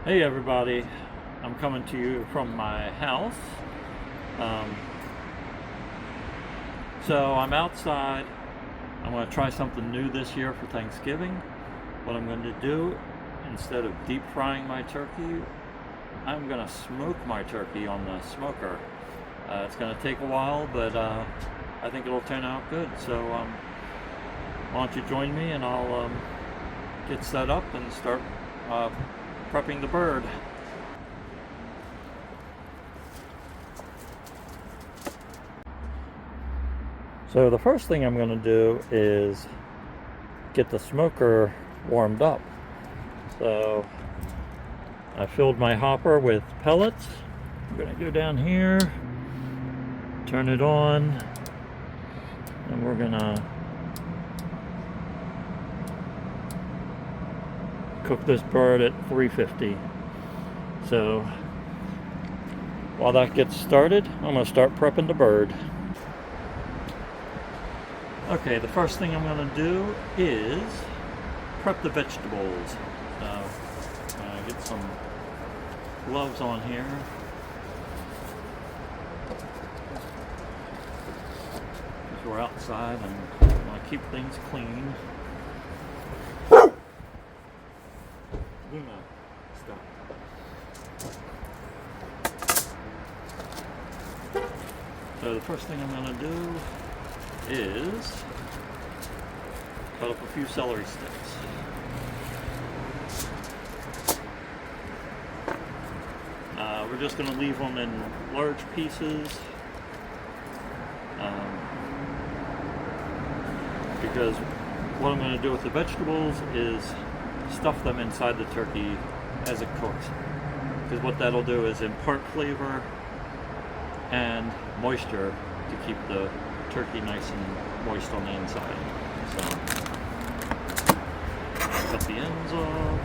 Hey everybody, I'm coming to you from my house. Um, so I'm outside. I'm going to try something new this year for Thanksgiving. What I'm going to do, instead of deep frying my turkey, I'm going to smoke my turkey on the smoker. It's going to take a while, but I think it'll turn out good. So why don't you join me and I'll get set up and start prepping the bird. So the first thing I'm going to do is get the smoker warmed up. So I filled my hopper with pellets. I'm going to go down here, turn it on, and we're going to cook this bird at 350. So while that gets started, I'm going to start prepping the bird. Okay, the first thing I'm going to do is prep the vegetables. Get some gloves on here. Because we're outside and I want to keep things clean. Luna, stop. So the first thing I'm going to do is cut up a few celery sticks. We're just going to leave them in large pieces because what I'm going to do with the vegetables is stuff them inside the turkey as it cooks, because what that'll do is impart flavor and moisture to keep the turkey nice and moist on the inside. So cut the ends off.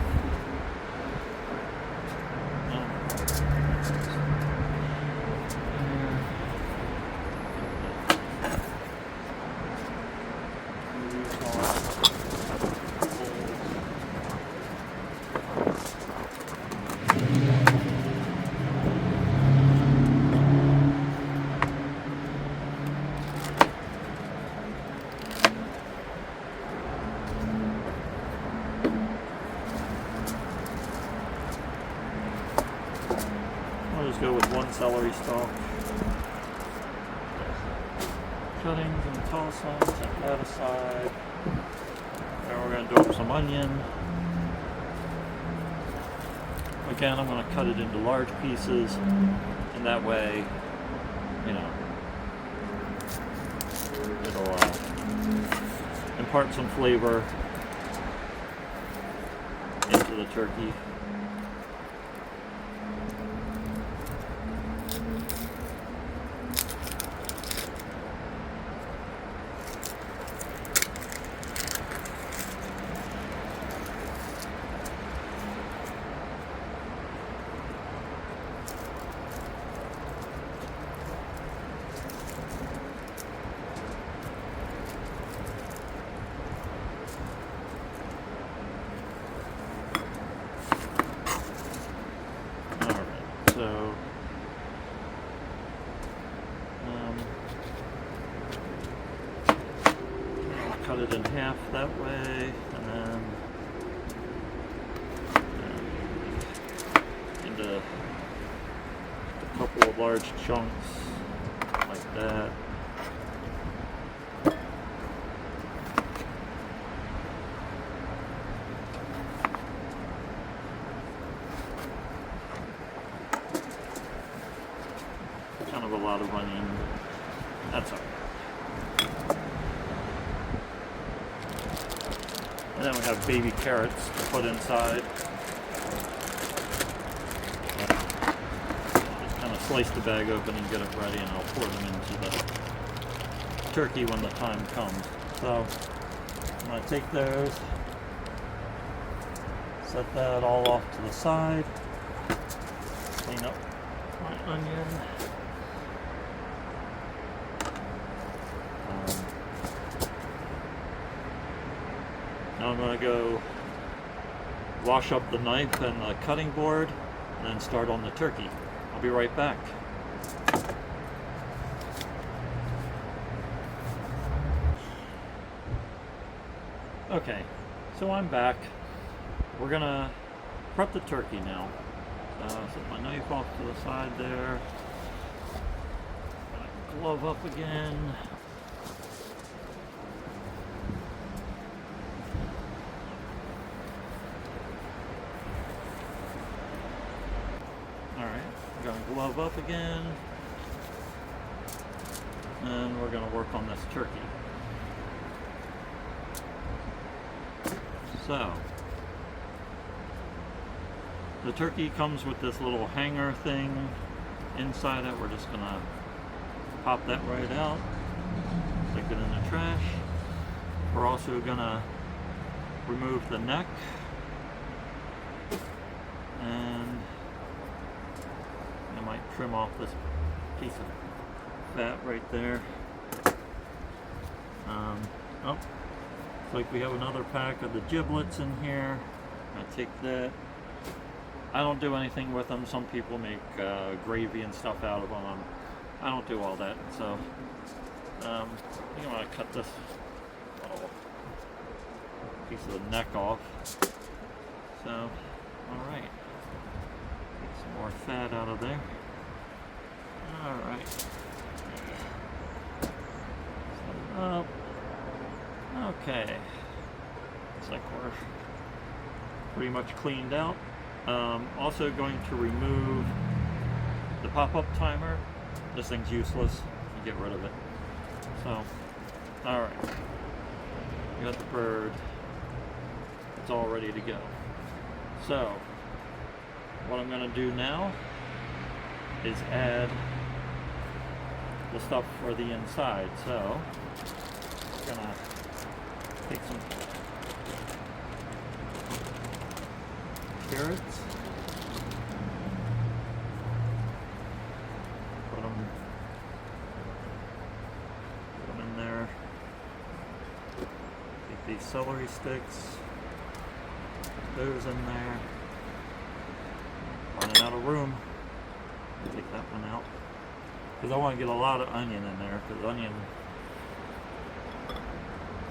I'll just go with one celery stalk. Cuttings and toss them, set that aside. Then we're going to do up some onion. Again, I'm going to cut it into large pieces, and that way, you know, it'll impart some flavor into the turkey. So I'll cut it in half that way, and then into a couple of large chunks like that. Kind of a lot of onion. That's all right. And then we have baby carrots to put inside. Just kind of slice the bag open and get it ready, and I'll pour them into the turkey when the time comes. So I'm going to take those, set that all off to the side, clean up my onion. Now I'm going to go wash up the knife and the cutting board, and then start on the turkey. I'll be right back. Okay, so I'm back. We're gonna prep the turkey now. Set my knife off to the side there. Glove up again. Alright, we're gonna glove up again. And we're gonna work on this turkey. So, the turkey comes with this little hanger thing inside it. We're just gonna pop that right out, stick it in the trash. We're also gonna remove the neck, and I might trim off this piece of fat right there. Oh, looks like we have another pack of the giblets in here. I take that. I don't do anything with them. Some people make gravy and stuff out of them. I don't do all that, so I think I'm going to cut this little piece of the neck off. So, alright. Get some more fat out of there. Alright. Set it up. Okay. Looks like we're pretty much cleaned out. Also going to remove the pop-up timer. This thing's useless. You get rid of it. So, alright. We got the bird. It's all ready to go. So, what I'm going to do now is add the stuff for the inside. So, I'm going to take some carrots. Put them in there. Take these celery sticks. Put those in there. Running out of room. Take that one out. Because I want to get a lot of onion in there. Because onion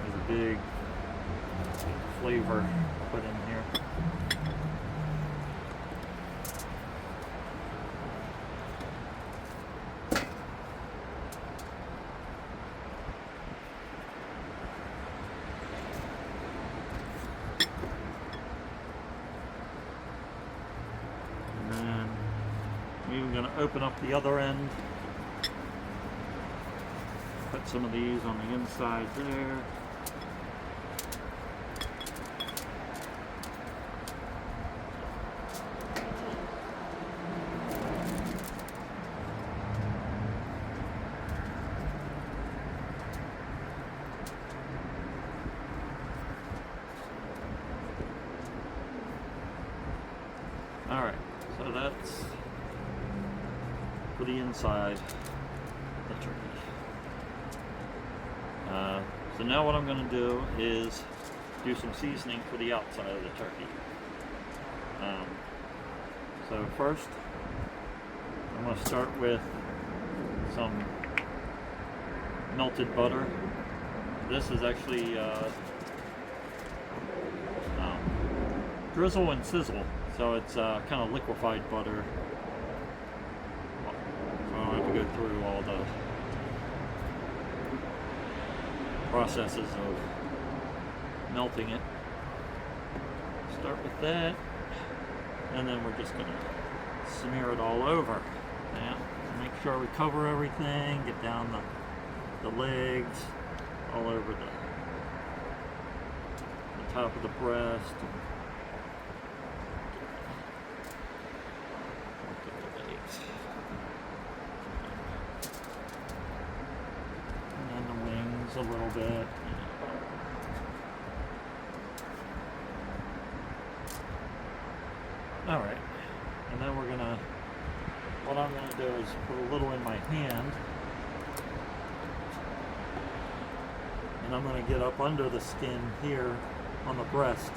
is a big flavor to put in here. I'm going to open up the other end, put some of these on the inside there. Alright, so that's for the inside of the turkey. So now what I'm going to do is do some seasoning for the outside of the turkey. So first, I'm going to start with some melted butter. This is actually drizzle and sizzle, so it's kind of liquefied butter. So I don't have to go through all the processes of melting it. Start with that, and then we're just going to smear it all over. Now, make sure we cover everything, get down the legs, all over the top of the breast. And then the wings a little bit. Alright, and then what I'm going to do is put a little in my hand, and I'm going to get up under the skin here on the breast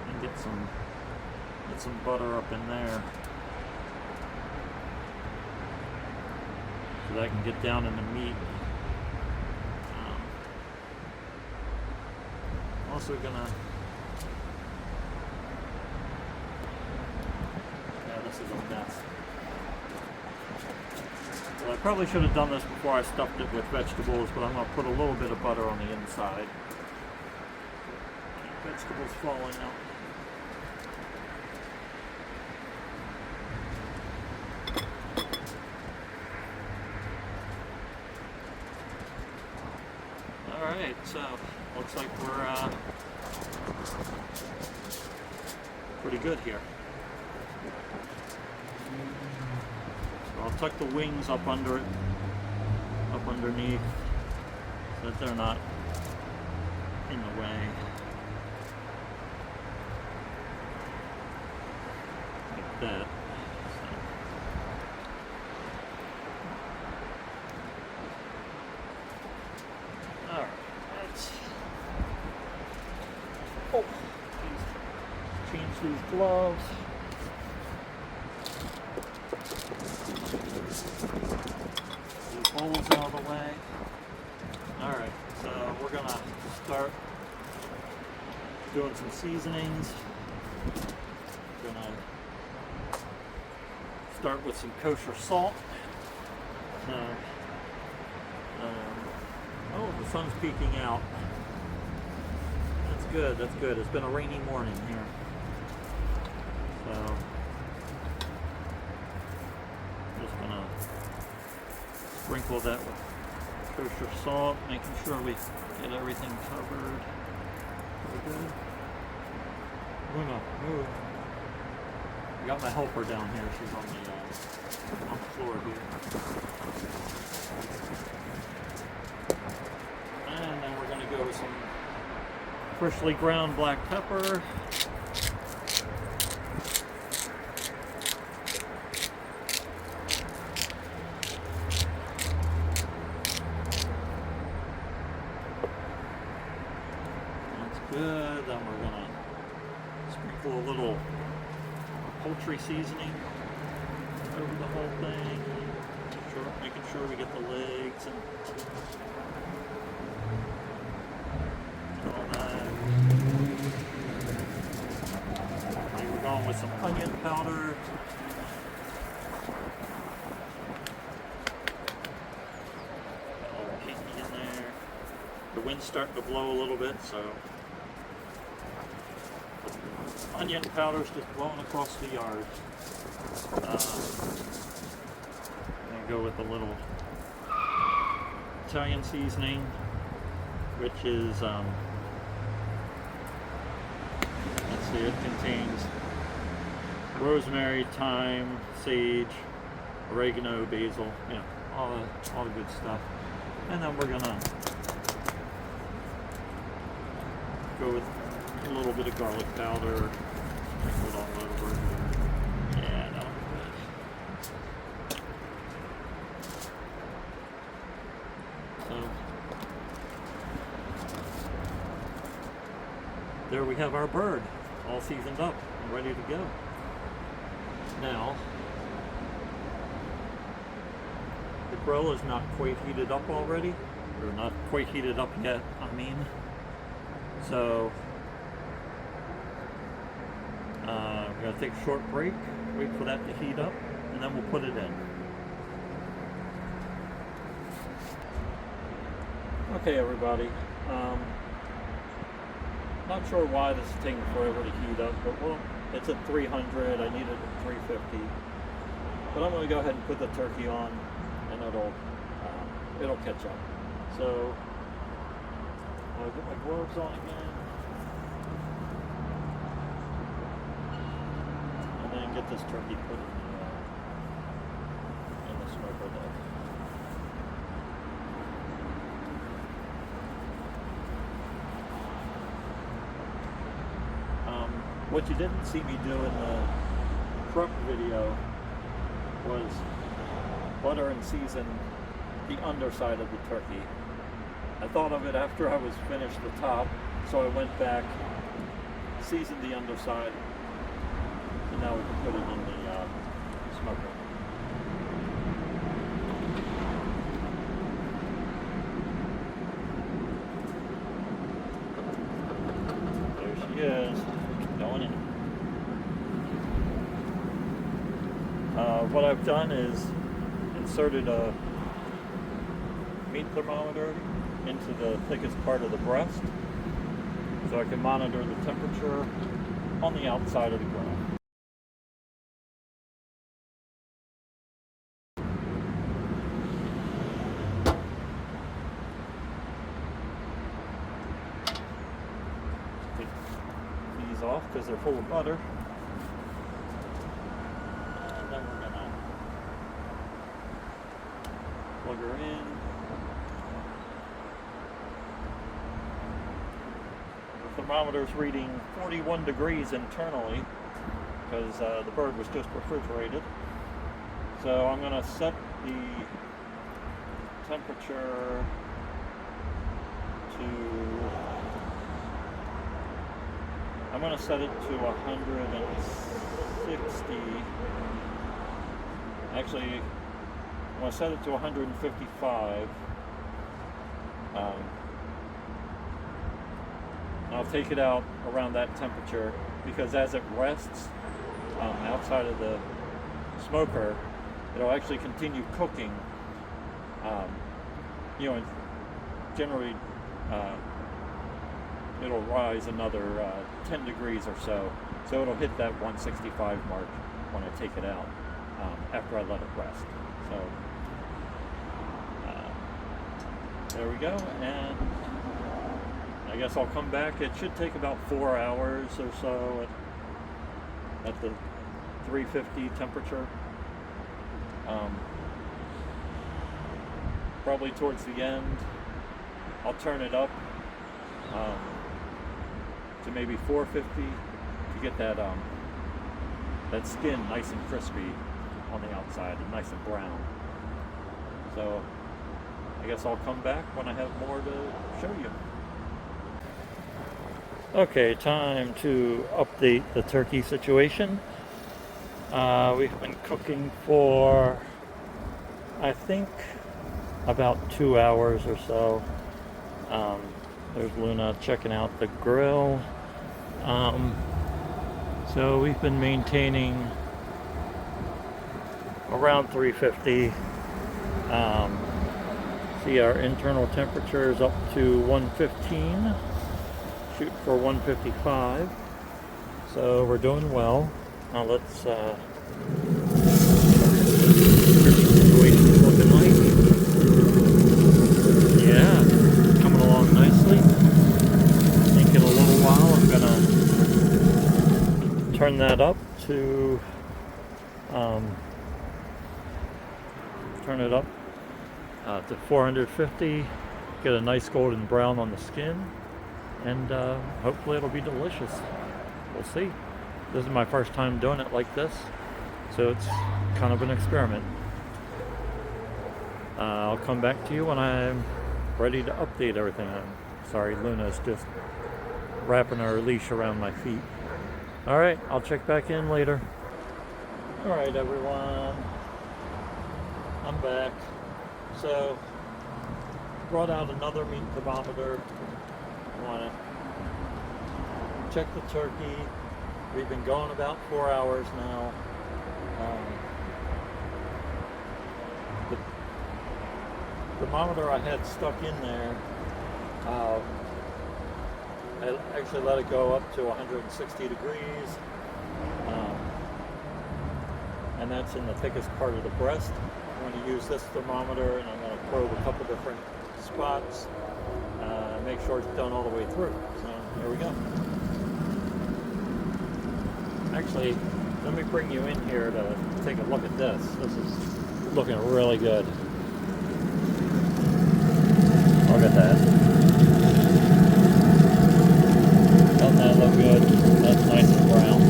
and get some Get some butter up in there so that I can get down in the meat. I'm also gonna, yeah, this is a mess. Well, I probably should have done this before I stuffed it with vegetables, but I'm gonna put a little bit of butter on the inside. Vegetables falling out. Alright, so looks like we're pretty good here. So I'll tuck the wings up under it, up underneath, so that they're not in the way. Like that. Oh, change these gloves. These bowls out of the way. Alright, so we're gonna start doing some seasonings. We're gonna start with some kosher salt. Oh, the sun's peeking out. That's good, that's good. It's been a rainy morning here. So, just gonna sprinkle that with kosher salt, making sure we get everything covered. Pretty good. I'm gonna move. I got my helper down here. She's on the floor here. And then we're gonna go with some freshly ground black pepper. That's good. Then we're gonna sprinkle a little poultry seasoning over the whole thing. Making sure we get the legs and all that. We're going with some onion powder. Got a little pinky in there. The wind's starting to blow a little bit, so onion powder's just blowing across the yard. Go with a little Italian seasoning, which is let's see, it contains rosemary, thyme, sage, oregano, basil, you know, all the good stuff. And then we're gonna go with a little bit of garlic powder, sprinkle it all over. Yeah, that'll be good. So there we have our bird, all seasoned up and ready to go. Now, the grill is not quite heated up already, or not quite heated up yet, I mean. So, we're going to take a short break, wait for that to heat up, and then we'll put it in. Okay, everybody. Not sure why this is taking forever to heat up, but well, it's at 300. I need it at 350. But I'm going to go ahead and put the turkey on, and it'll catch up. So I'll get my gloves on again, and then get this turkey put in the smoker there. What you didn't see me do in the truck video was butter and season the underside of the turkey. I thought of it after I was finished the top, so I went back, seasoned the underside, Now we can put it in the smoker. There she is, going in. What I've done is inserted a meat thermometer into the thickest part of the breast so I can monitor the temperature on the outside of the grill. Take these off because they're full of butter. And then we're gonna plug her in. The thermometer's reading 41 degrees internally because the bird was just refrigerated. So I'm going to set the temperature to, I'm going to set it to 160. Actually, I'm going to set it to 155. I'll take it out around that temperature because as it rests outside of the smoker, it'll actually continue cooking. You know, generally it'll rise another 10 degrees or so. So it'll hit that 165 mark when I take it out after I let it rest. So there we go. And I guess I'll come back. It should take about 4 hours or so at the 350 temperature. Probably towards the end, I'll turn it up to maybe 450 to get that that skin nice and crispy on the outside and nice and brown. So I guess I'll come back when I have more to show you. Okay, time to update the turkey situation. We've been cooking for, I think, about 2 hours or so. There's Luna checking out the grill. So we've been maintaining around 350. See, our internal temperature is up to 115. Shoot for 155, so we're doing well. Now let's situation's looking like. Yeah, coming along nicely. I think in a little while I'm gonna turn that up to to 450. Get a nice golden brown on the skin. And hopefully it'll be delicious. We'll see. This is my first time doing it like this, so it's kind of an experiment. I'll come back to you when I'm ready to update everything. I'm sorry, Luna's just wrapping her leash around my feet. Alright, I'll check back in later. Alright everyone, I'm back. So, brought out another meat thermometer. I want to check the turkey. We've been going about 4 hours now. The thermometer I had stuck in there, I actually let it go up to 160 degrees. And that's in the thickest part of the breast. I'm going to use this thermometer and I'm going to probe a couple different spots. Make sure it's done all the way through. So here we go. Actually, let me bring you in here to take a look at this. This is looking really good. Look at that. Doesn't that look good? That's nice and brown.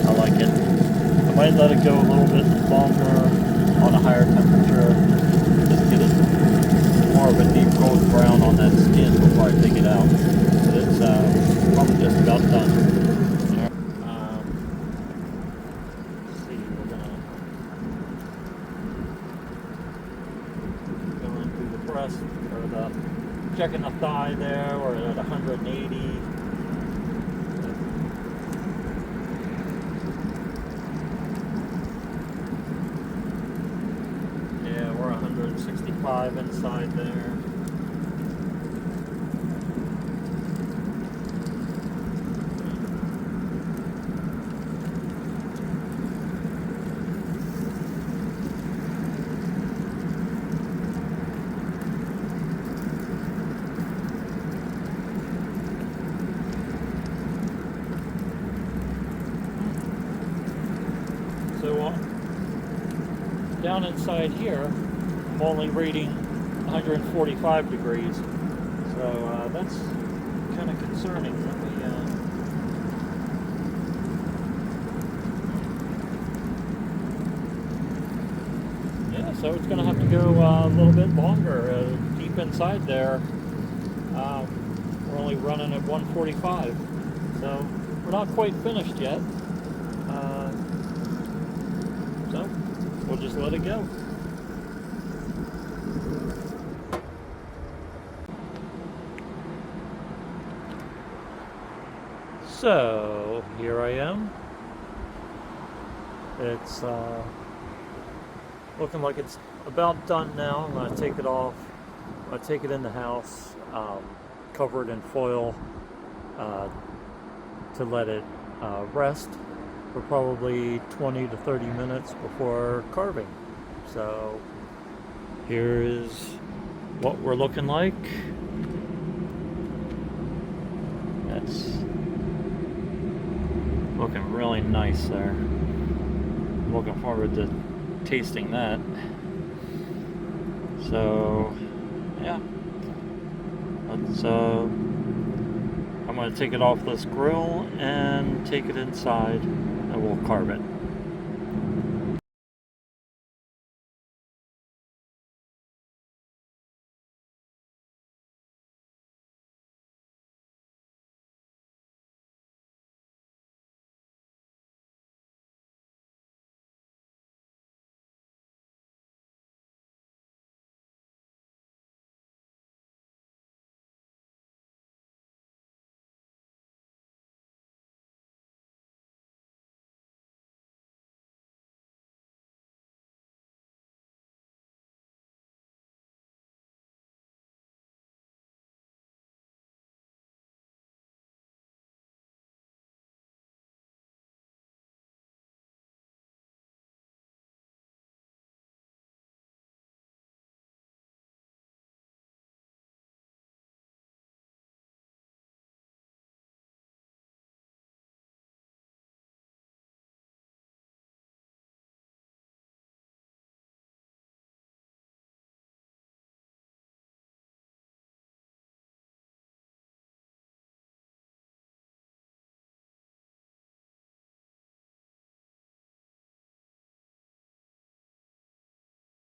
I like it. I might let it go a little bit longer on a higher temperature. Just get it more of a deep golden brown on that skin before I take it out. But it's probably just about done. breast, or the checking the thigh there. We're at 180. Yeah, we're 165 inside there. So down inside here, I'm only reading 145 degrees. So that's kind of concerning. Let me, yeah, so it's going to have to go a little bit longer. Deep inside there, we're only running at 145. So we're not quite finished yet. So we'll just let it go. So here I am. It's looking like it's about done now. I'm going to take it off. I'm going to take it in the house, cover it in foil to let it rest for probably 20 to 30 minutes before carving. So here is what we're looking like. That's looking really nice there. I'm looking forward to tasting that. So yeah, let's I'm going to take it off this grill and take it inside and we'll carve it.